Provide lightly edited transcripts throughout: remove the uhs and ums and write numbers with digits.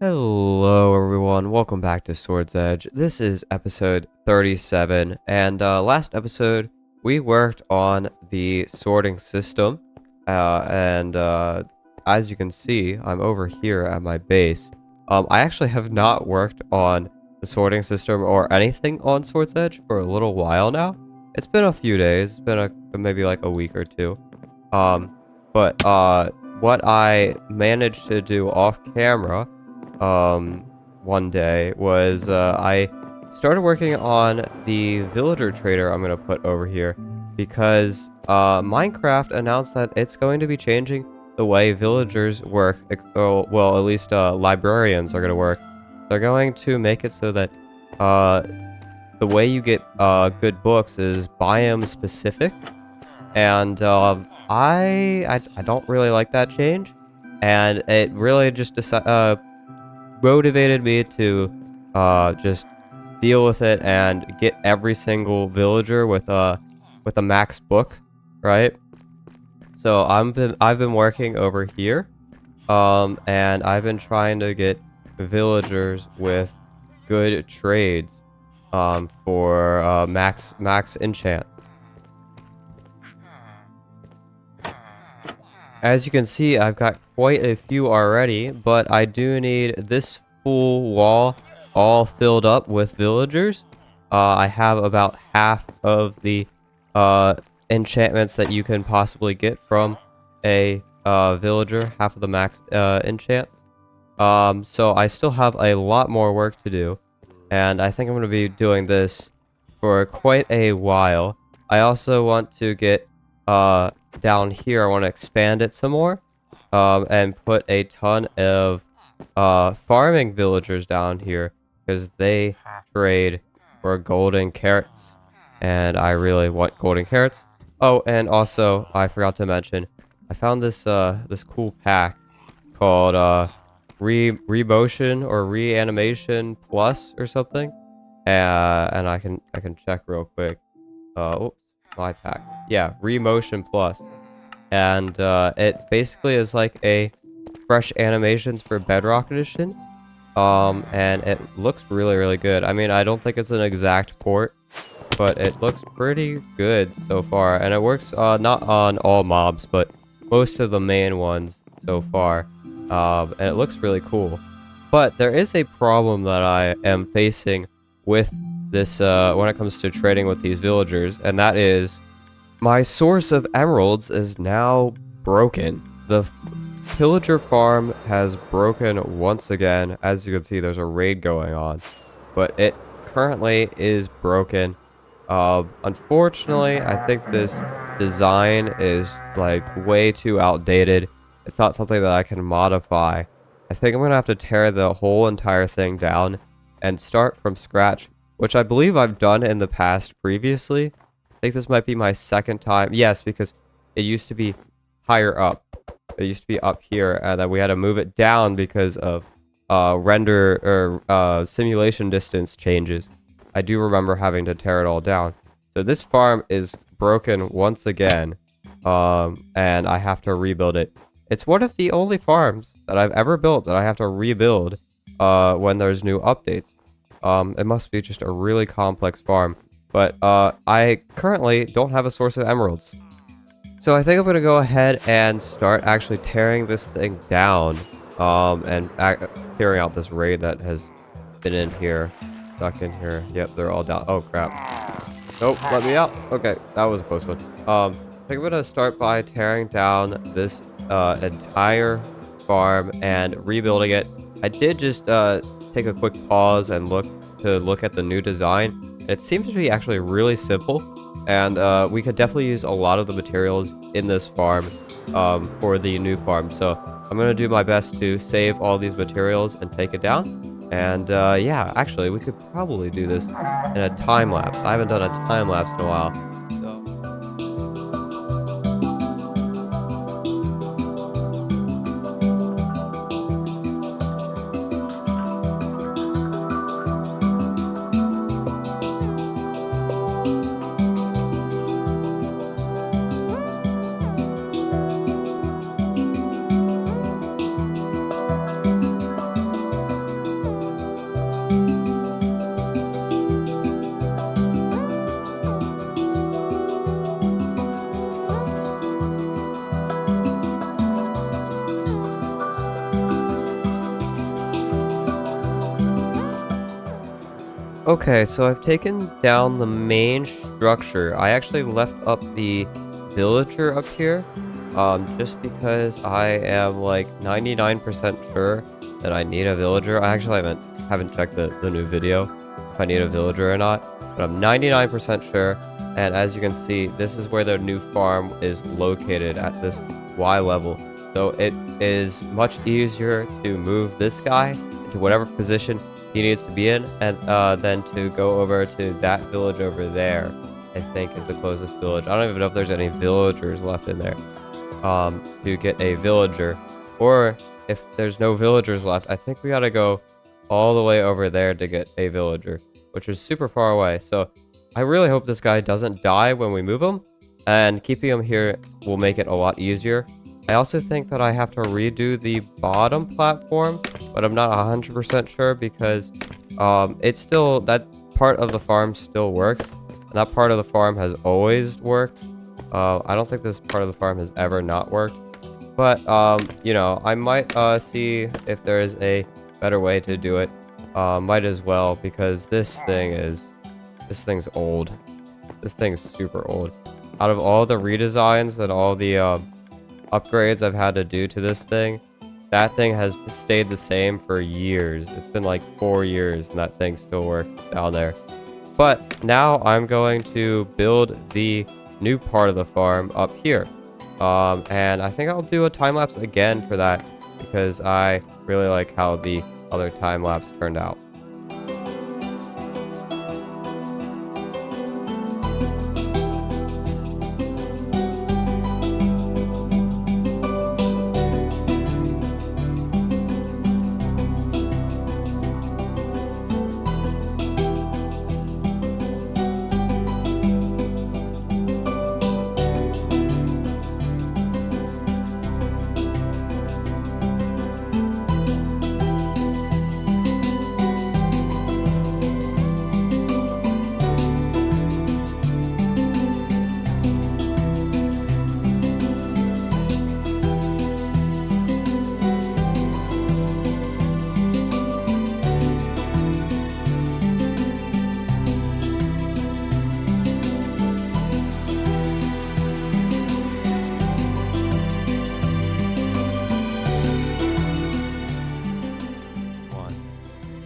Hello everyone, welcome back to Sword's Edge. This is episode 37, and last episode we worked on the sorting system, and as you can see, I'm over here at my base. I actually have not worked on the sorting system or anything on Sword's Edge for a little while now. It's been a few days, it's been maybe like a week or two. But what I managed to do off camera one day was I started working on the villager trader I'm gonna put over here because Minecraft announced that it's going to be changing the way villagers work. Well, at least librarians are gonna work. They're going to make it so that the way you get good books is biome specific, and I don't really like that change, and it really just motivated me to just deal with it and get every single villager with a max book, right? So I've been working over here, and I've been trying to get villagers with good trades, for max enchant. As you can see, I've got quite a few already, but I do need this full wall all filled up with villagers. I have about half of the enchantments that you can possibly get from a villager, half of the max enchants. So I still have a lot more work to do, and I think I'm going to be doing this for quite a while. I also want to get down here, I want to expand it some more, and put a ton of farming villagers down here because they trade for golden carrots, and I really want golden carrots. Oh, and also I forgot to mention, I found this this cool pack called Remotion or Reanimation Plus or something, and I can check real quick. Oops, my pack. Yeah, Remotion Plus. And it basically is like a fresh animations for Bedrock Edition. And it looks really good. I mean, I don't think it's an exact port, but it looks pretty good so far. And it works not on all mobs, but most of the main ones so far. And it looks really cool. But there is a problem that I am facing with this when it comes to trading with these villagers, and that is my source of emeralds is now broken. The pillager farm has broken once again. As you can see, there's a raid going on, but it currently is broken. Unfortunately, I think this design is like way too outdated. It's not something that I can modify. I think I'm gonna have to tear the whole entire thing down and start from scratch, which I believe I've done in the past previously. I think this might be my second time. Yes, because it used to be higher up. It used to be up here, and then we had to move it down because of render or simulation distance changes. I do remember having to tear it all down. So this farm is broken once again, and I have to rebuild it. It's one of the only farms that I've ever built that I have to rebuild when there's new updates. It must be just a really complex farm. But I currently don't have a source of emeralds. So I think I'm going to go ahead and start actually tearing this thing down. And clearing out this raid that has been in here. Stuck in here. Yep, they're all down. Oh, crap. Nope, let me out. Okay, that was a close one. I think I'm going to start by tearing down this entire farm and rebuilding it. I did just take a quick pause and look at the new design. It seems to be actually really simple, and we could definitely use a lot of the materials in this farm for the new farm. So I'm going to do my best to save all these materials and take it down. And yeah, actually, we could probably do this in a time lapse. I haven't done a time lapse in a while. Okay, so I've taken down the main structure. I actually left up the villager up here, just because I am like 99% sure that I need a villager. I actually haven't checked the new video if I need a villager or not, but I'm 99% sure. And as you can see, this is where the new farm is located at this Y level. So it is much easier to move this guy into whatever position he needs to be in, and then to go over to that village over there, I think is the closest village. I don't even know if there's any villagers left in there, to get a villager. Or if there's no villagers left, I think we gotta go all the way over there to get a villager, which is super far away. So I really hope this guy doesn't die when we move him, and keeping him here will make it a lot easier. I also think that I have to redo the bottom platform, but I'm not 100% sure because it's still, that part of the farm still works, and that part of the farm has always worked. I don't think this part of the farm has ever not worked, but you know, I might see if there is a better way to do it. Might as well, because this thing's old. This thing's super old. Out of all the redesigns and all the upgrades I've had to do to this thing, that thing has stayed the same for years. It's been like 4 years and that thing still works down there. But now I'm going to build the new part of the farm up here. And I think I'll do a time lapse again for that because I really like how the other time lapse turned out.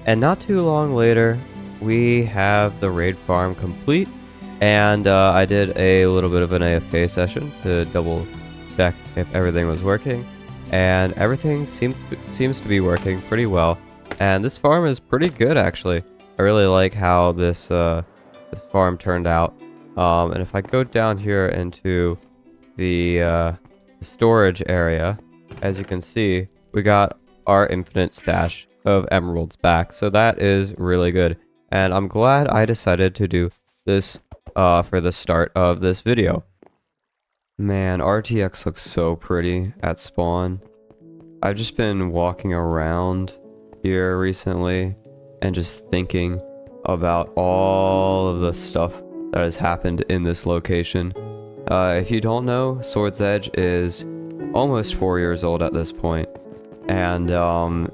And not too long later, we have the raid farm complete, and I did a little bit of an AFK session to double check if everything was working, and everything seems to be working pretty well. And this farm is pretty good, actually. I really like how this this farm turned out. And if I go down here into the storage area, as you can see, we got our infinite stash of emeralds back, so that is really good, and I'm glad I decided to do this for the start of this video. Man, RTX looks so pretty at spawn. I've just been walking around here recently and just thinking about all of the stuff that has happened in this location. If you don't know, Sword's Edge is almost 4 years old at this point. And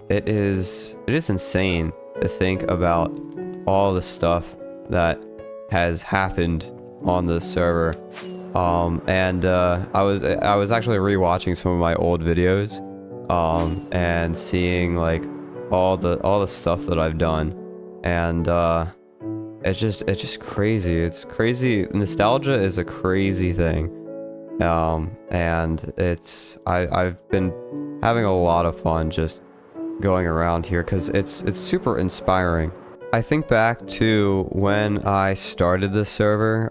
it is insane to think about all the stuff that has happened on the server. I was actually rewatching some of my old videos, and seeing like all the stuff that I've done, and it's just crazy. It's crazy. Nostalgia is a crazy thing. And I've been having a lot of fun just going around here because it's super inspiring. I think back to when I started this server,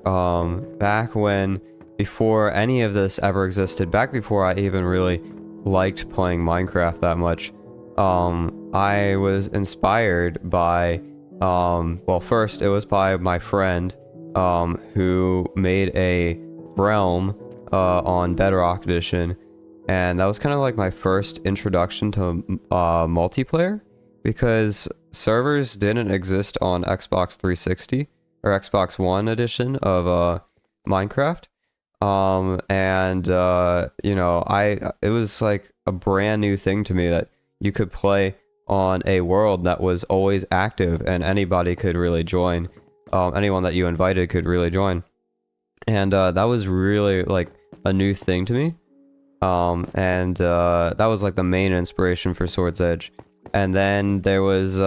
back when, before any of this ever existed, back before I even really liked playing Minecraft that much. I was inspired by, well, first it was by my friend, who made a realm on Bedrock Edition, and that was kind of like my first introduction to multiplayer, because servers didn't exist on Xbox 360 or Xbox One edition of Minecraft. You know, it was like a brand new thing to me that you could play on a world that was always active and anybody could really join. Anyone that you invited could really join. And that was really like a new thing to me. That was like the main inspiration for Sword's Edge. And then there was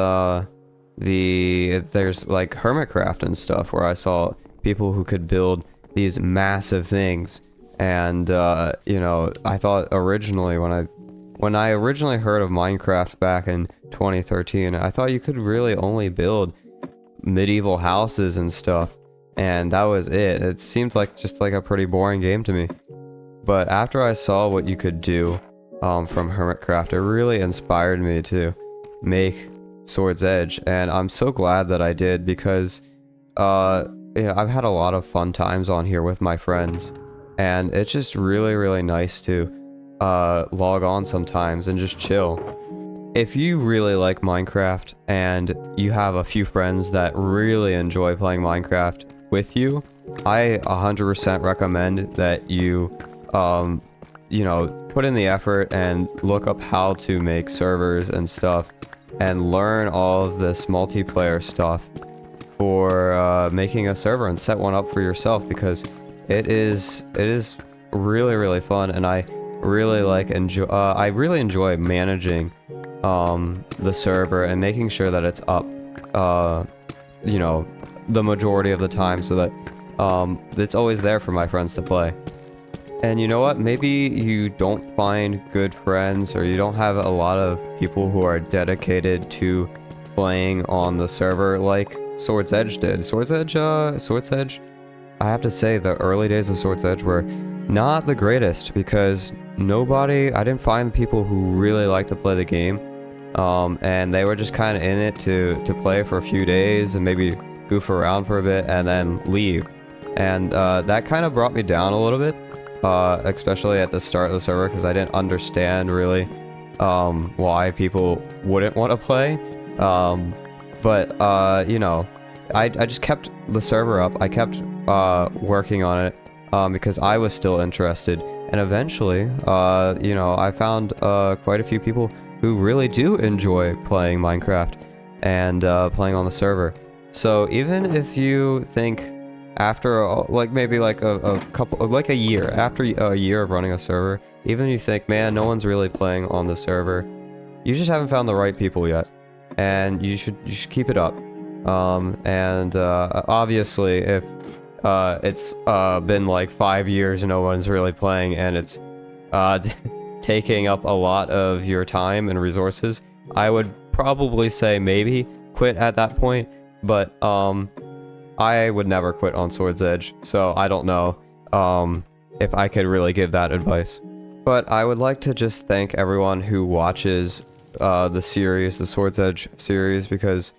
there's like Hermitcraft and stuff where I saw people who could build these massive things. And you know, I thought originally when I originally heard of Minecraft back in 2013, I thought you could really only build medieval houses and stuff, and that was it. It seemed like just like a pretty boring game to me. But after I saw what you could do from Hermitcraft, it really inspired me to make Sword's Edge, and I'm so glad that I did because yeah, I've had a lot of fun times on here with my friends, and it's just really nice to log on sometimes and just chill. If you really like Minecraft and you have a few friends that really enjoy playing Minecraft with you, I 100% recommend that you, you know, put in the effort and look up how to make servers and stuff and learn all of this multiplayer stuff for making a server and set one up for yourself, because it is really fun, and I really enjoy managing the server and making sure that it's up, you know, the majority of the time, so that it's always there for my friends to play. And you know what? Maybe you don't find good friends, or you don't have a lot of people who are dedicated to playing on the server like Sword's Edge did. Sword's Edge, I have to say the early days of Sword's Edge were not the greatest, because I didn't find people who really liked to play the game. And they were just kind of in it to play for a few days and maybe goof around for a bit and then leave. And that kind of brought me down a little bit, especially at the start of the server, because I didn't understand really why people wouldn't want to play. You know, I just kept the server up. I kept working on it because I was still interested. And eventually, you know, I found quite a few people who really do enjoy playing Minecraft and playing on the server. So even if you think after like maybe like a year, after a year of running a server, even if you think, man, no one's really playing on the server, you just haven't found the right people yet, and you should keep it up. Obviously, if it's been like 5 years and no one's really playing, and it's taking up a lot of your time and resources, I would probably say maybe quit at that point. But I would never quit on Sword's Edge, so I don't know if I could really give that advice. But I would like to just thank everyone who watches the series, the Sword's Edge series, because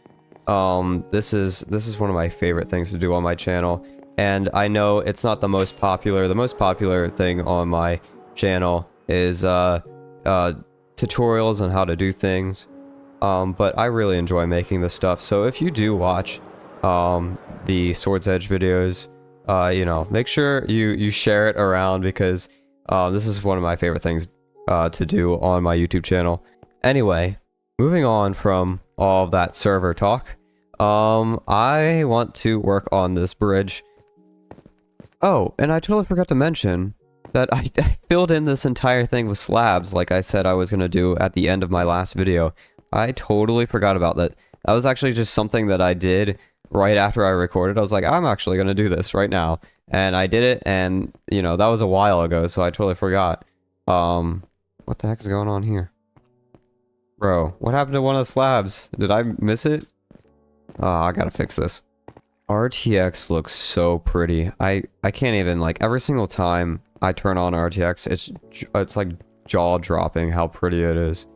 this is one of my favorite things to do on my channel. And I know it's not the most popular. The most popular thing on my channel is tutorials on how to do things. But I really enjoy making this stuff. So if you do watch the Sword's Edge videos, you know, make sure you share it around, because this is one of my favorite things to do on my YouTube channel. Anyway, moving on from all of that server talk, I want to work on this bridge. Oh, and I totally forgot to mention that I filled in this entire thing with slabs like I said I was going to do at the end of my last video. I totally forgot about that. That was actually just something that I did right after I recorded. I was like, I'm actually going to do this right now. And I did it, and, you know, that was a while ago, so I totally forgot. What the heck is going on here? Bro, what happened to one of the slabs? Did I miss it? I gotta fix this. RTX looks so pretty. I can't even, like, every single time I turn on RTX, it's like jaw-dropping how pretty it is.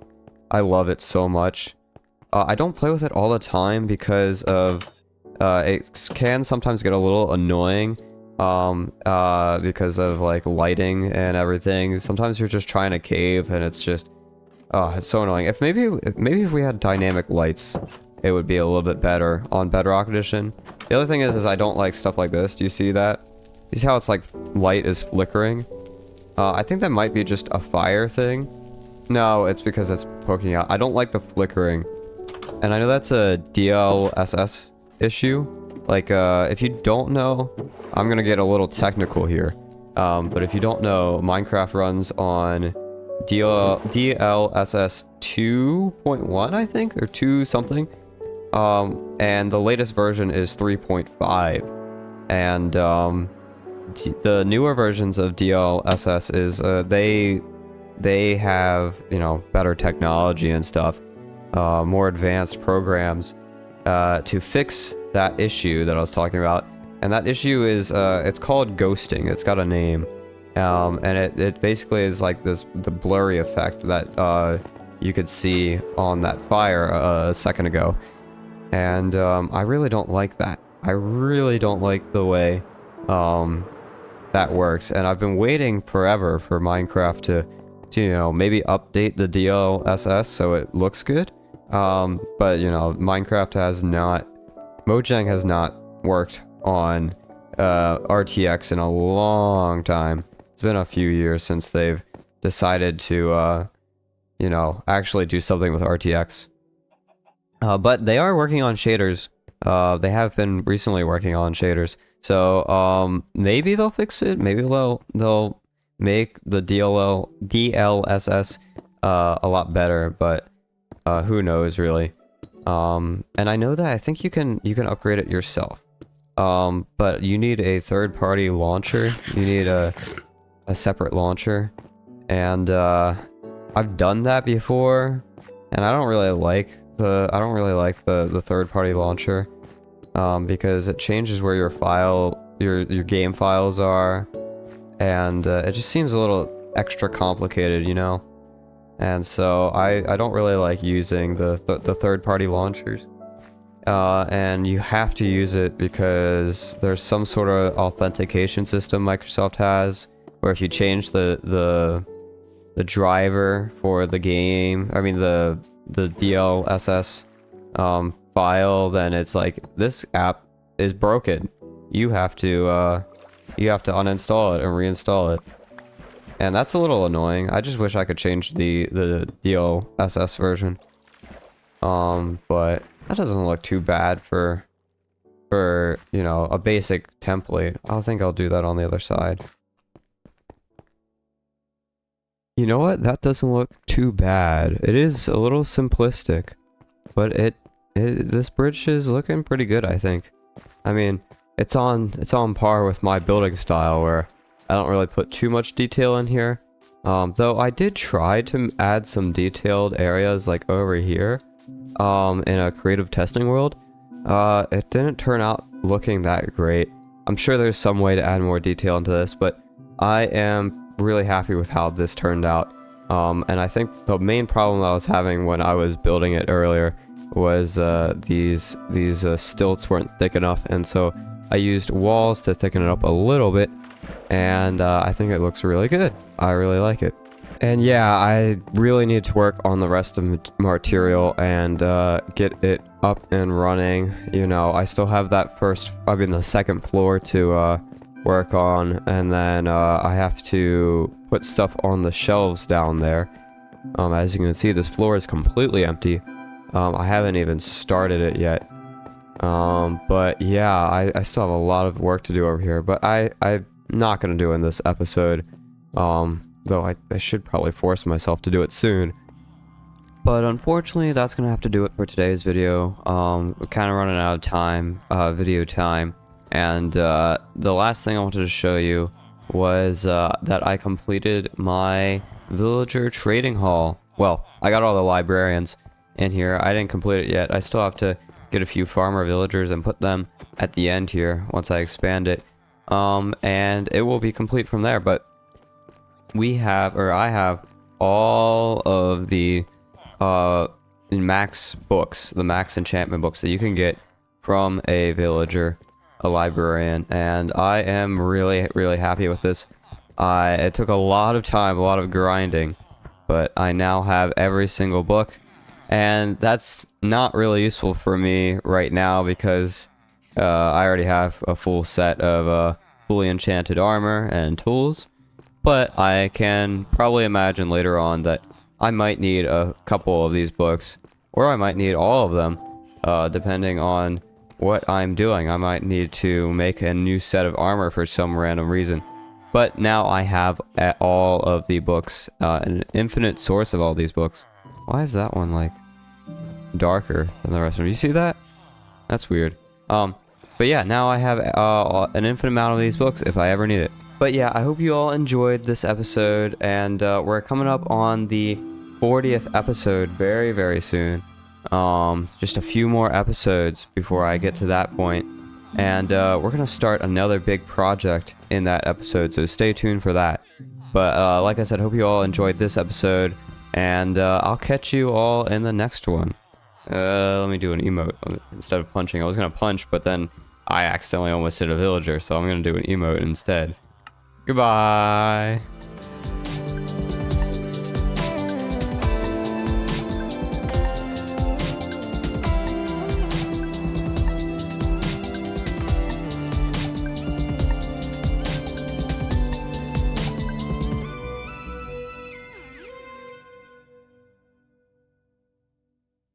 I love it so much. I don't play with it all the time because of it can sometimes get a little annoying because of like lighting and everything. Sometimes you're just trying to cave and it's just it's so annoying. Maybe if we had dynamic lights, it would be a little bit better on Bedrock Edition. The other thing is I don't like stuff like this. Do you see that? You see how it's like light is flickering? I think that might be just a fire thing. No, it's because it's poking out. I don't like the flickering. And I know that's a DLSS issue. Like, if you don't know, I'm gonna get a little technical here. But if you don't know, Minecraft runs on DLSS 2.1, I think, or 2 something. And the latest version is 3.5. And, the newer versions of DLSS is, they have, you know, better technology and stuff, more advanced programs, to fix that issue that I was talking about. And that issue is, it's called ghosting. It's got a name. And it basically is like the blurry effect that, you could see on that fire, a second ago. And, I really don't like that. I really don't like the way, that works. And I've been waiting forever for Minecraft to, you know, maybe update the DLSS so it looks good. But, you know, Minecraft has not, Mojang has not worked on, RTX in a long time. It's been a few years since they've decided to, you know, actually do something with RTX. But they are working on shaders. They have been recently working on shaders. So, maybe they'll fix it. Maybe they'll make the DLSS, a lot better, but, who knows really. And I know that I think you can upgrade it yourself. But you need a third-party launcher. You need a separate launcher. And, I've done that before, and I don't really like the third-party launcher. Because it changes where your game files are, and it just seems a little extra complicated, you know. And so I don't really like using the third-party launchers. And you have to use it because there's some sort of authentication system Microsoft has, where if you change the driver for the game, I mean the DLSS file, then it's like, this app is broken. You have to uninstall it and reinstall it. And that's a little annoying. I just wish I could change the DLSS version. But that doesn't look too bad for, you know, a basic template. I think I'll do that on the other side. You know what? That doesn't look too bad. It is a little simplistic, but this bridge is looking pretty good, I think. I mean, it's on par with my building style, where I don't really put too much detail in here. Though I did try to add some detailed areas like over here, in a creative testing world. It didn't turn out looking that great. I'm sure there's some way to add more detail into this, but I am really happy with how this turned out. And I think the main problem I was having when I was building it earlier was these stilts weren't thick enough, and so I used walls to thicken it up a little bit, and I think it looks really good. I really like it. And yeah, I really need to work on the rest of the material and get it up and running. You know, I still have that the second floor to work on, and then I have to put stuff on the shelves down there. As you can see, this floor is completely empty. I haven't even started it yet. But yeah, I still have a lot of work to do over here, but I'm not going to do it in this episode. Though I should probably force myself to do it soon. But unfortunately, that's going to have to do it for today's video. We're kind of running out of time, video time. And the last thing I wanted to show you was that I completed my villager trading hall. Well, I got all the librarians in here. I didn't complete it yet. I still have to get a few farmer villagers and put them at the end here once I expand it. And it will be complete from there. But I have all of the max books, the max enchantment books that you can get from a villager, a librarian, and I am really, really happy with this. It took a lot of time, a lot of grinding, but I now have every single book, and that's not really useful for me right now because I already have a full set of fully enchanted armor and tools. But I can probably imagine later on that I might need a couple of these books, or I might need all of them, depending on what I'm doing. I might need to make a new set of armor for some random reason. But now I have all of the books, an infinite source of all these books. Why is that one, like, darker than the rest of them? You see that? That's weird. But yeah, now I have an infinite amount of these books if I ever need it. But yeah, I hope you all enjoyed this episode, and we're coming up on the 40th episode very, very soon. Just a few more episodes before I get to that point. And we're gonna start another big project in that episode, so stay tuned for that. But like I said, hope you all enjoyed this episode, and I'll catch you all in the next one. Let me do an emote instead of punching. I was gonna punch, but then I accidentally almost hit a villager, so I'm gonna do an emote instead. Goodbye!